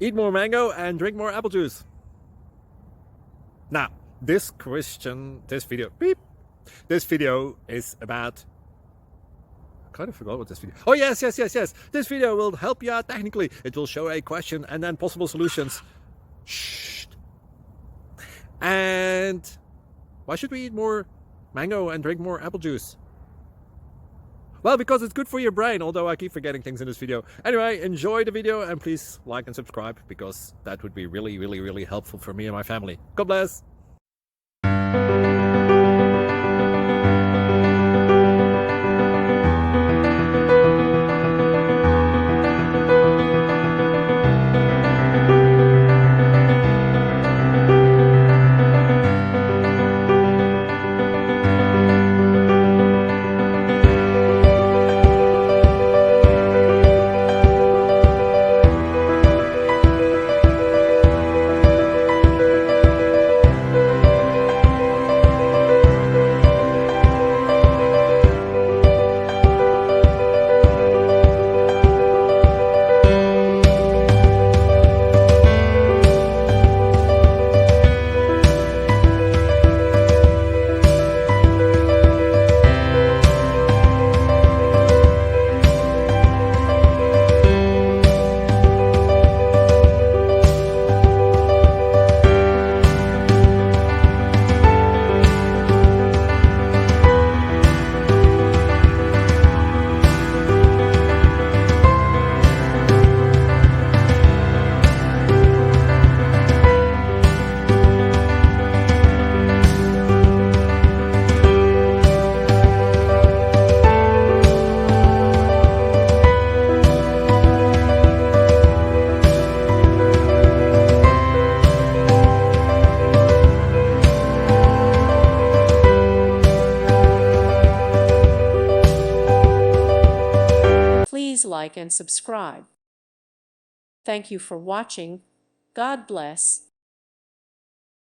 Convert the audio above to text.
Eat more mango and drink more apple juice. Now, this video is about, I kind of forgot what this video. Oh, yes. This video will help you out technically. It will show a question and then possible solutions. Shh. And why should we eat more mango and drink more apple juice? Well, because it's good for your brain, although I keep forgetting things in this video. Anyway, enjoy the video and please like and subscribe, because that would be really helpful for me and my family. God bless. Please like and subscribe. Thank you for watching. God bless.